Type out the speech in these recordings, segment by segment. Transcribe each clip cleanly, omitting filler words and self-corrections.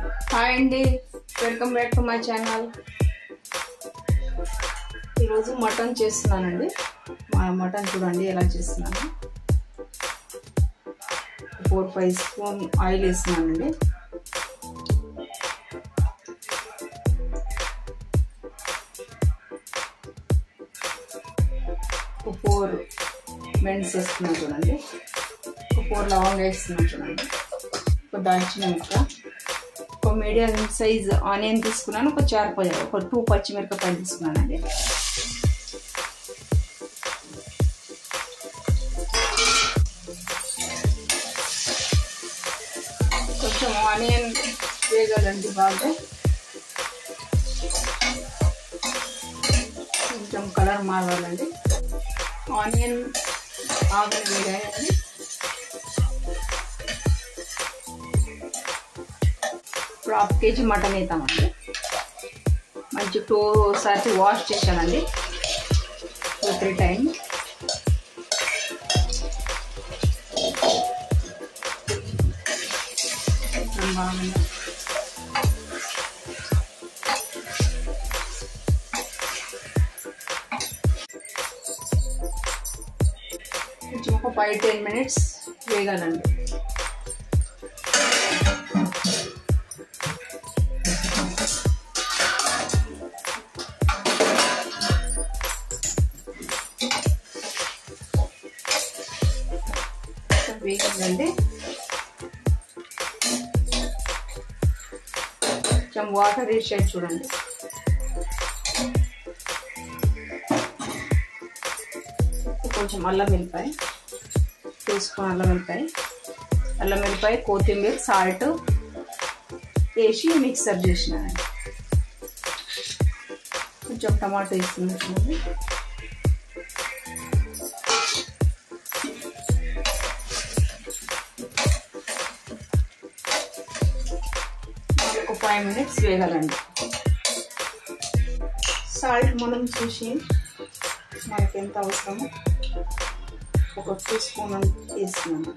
Hi అండి, welcome back to my channel. ఈరోజు mutton చేస్తున్నానండి. మటన్ చూడండి ఎలా చేస్తున్నాను. 4-5 స్పూన్ ఆయిల్ వేస్తున్నానండి. ఒక 4 మెంట్స్ వేస్తున్నాను చూడండి. ఒక 4 లవంగా వేస్తున్నాను చూడండి. ఒక దాల్చిన ముక్క, ఒక మీడియం సైజ్ ఆనియన్ తీసుకున్నాను. ఒక 2 పచ్చిమిరపకాయలు తీసుకున్నానండి. కొంచెం ఆనియన్ వేగాలండి, బాగా కొంచెం కలర్ మారాలండి. ఆనియన్ బాగా వేగాయండి. ఇప్పుడు 1/2 kg మటన్ వేద్దామండి. మంచి 2 సార్లు వాష్ చేశానండి, 2-3 టైమ్స్. బాగుంది. కొంచెం ఒక 5-10 మినిట్స్ వేగాలండి. వేగిందండి. కొంచెం వాటర్ వేసాడు చూడండి. కొంచెం అల్లం వెల్లిపాయ, 2 స్పూన్ అల్లం వెల్లిపాయ, కొత్తిమీర, సాల్ట్ వేసి మిక్సర్ చేసినానండి. కొంచెం టమాటో వేస్తున్నాను చూడండి. ఒక 5 మినిట్స్ వేగాలండి. సాల్ట్ మనం చూసి మనకి ఎంత అవసరమో ఒక 2 స్పూన్ వేస్తున్నాను.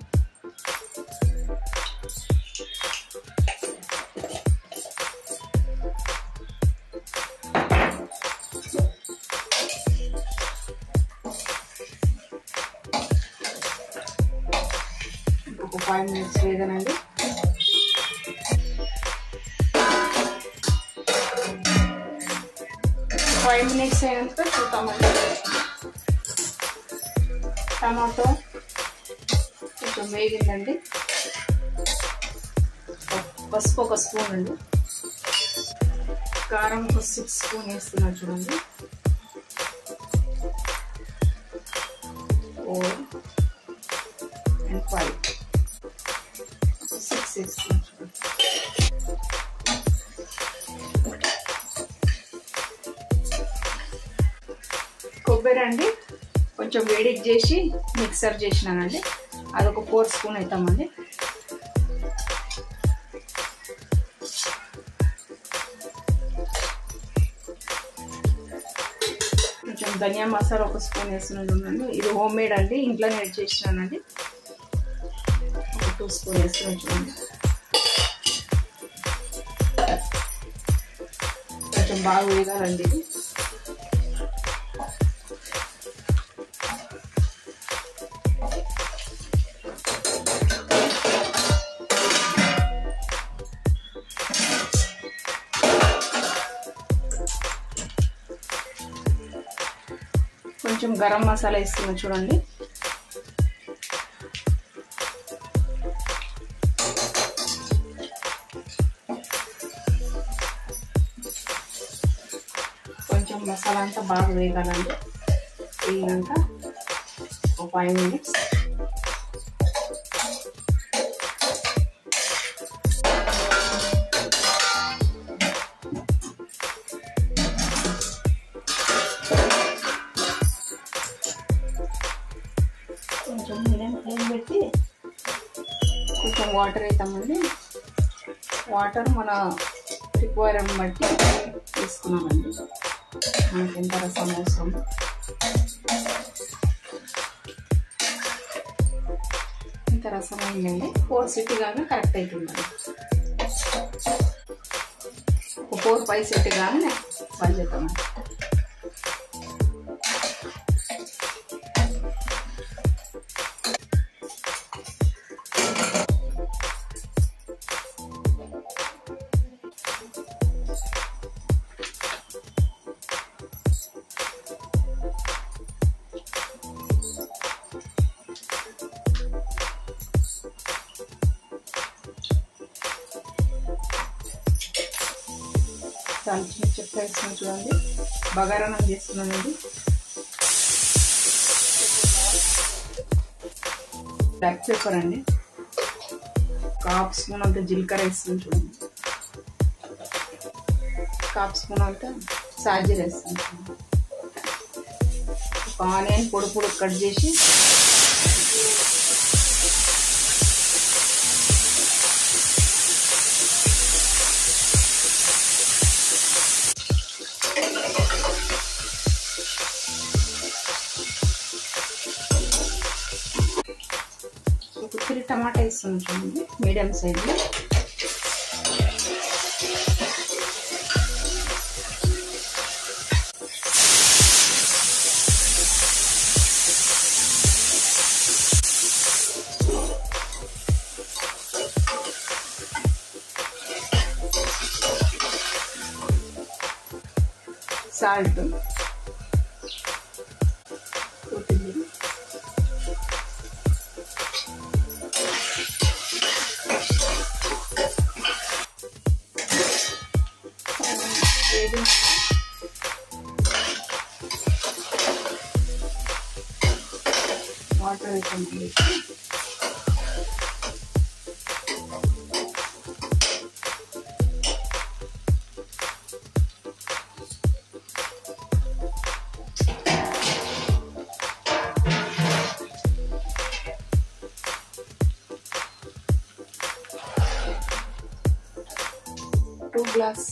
ఒక 5 మినిట్స్ వేగానండి. ఫైవ్ మినిట్స్ అయినాక చూద్దామండి. టమాటో కొంచెం వేగిందండి. పసుపు 1 స్పూన్ అండి. కారం ఒక 6 స్పూన్ వేస్తున్నాను చూడండి. 4 and 5 6 వేస్తున్నాను చూడండి. కొబ్బరి అండి కొంచెం వేడికి చేసి మిక్సర్ చేసినానండి. అదొక 4 స్పూన్ అవుతామండి. కొంచెం ధనియా మసాలా 1 స్పూన్ వేస్తున్నాను. ఇది హోమ్ మేడ్ అండి, ఇంట్లో నేడ్ చేసినానండి. ఒక 2 స్పూన్ వేస్తున్నాను చూడండి. కొంచెం బాగా వేగాలండి ఇది. కొంచెం గరం మసాలా వేస్తున్నా చూడండి. కొంచెం మసాలా అంతా బాగా వేగాలండి. వేగినాక ఒక 5 మినిట్స్ కొంచెం మీడియం ఫ్లేమ్ పెట్టి కొంచెం వాటర్ వేద్దామండి. వాటర్ మన రిక్వైర్మెంట్ బట్టి తీసుకున్నామండి. మనకి ఎంత రసం అవసరం. ఇంత రసం అయిందండి. 4 సిటీ కానీ కరెక్ట్ అవుతుందండి. 4-5 సెట్ కానీ బంద్ చేద్దామండి. దాల్చిన చెక్క వేసుకుని చూడండి. బగారాన్నం చేస్తున్నానండి. బ్లాక్ పెప్పర్ అండి. 1/2 స్పూన్ అంత జీలకర్ర వేస్తుంది చూడండి. 1/2 స్పూన్ అంత సాజీర వేస్తుంది. ఒక ఆనియన్ పొడి పొడి కట్ చేసి ఒక 3 టమాటా వేస్తాను చూడండి, మీడియం సైజు. సాల్ట్, కొత్తిమీర, వాటర్ వేసుకోండి. టూ గ్లాస్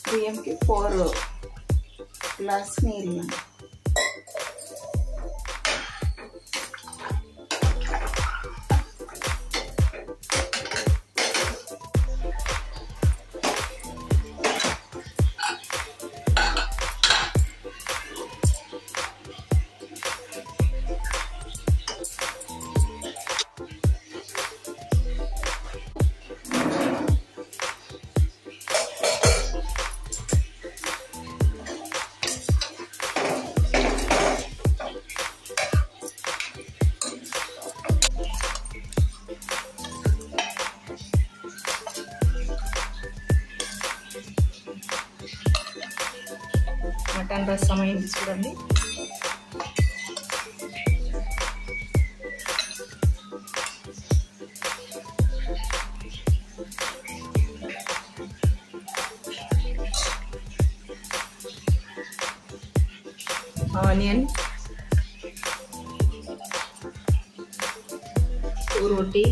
బియ్యంకి 4 గ్లాస్ నీళ్ళు. మటన్ రసం అయింది చూడండి. ఆనియన్, రోటీ,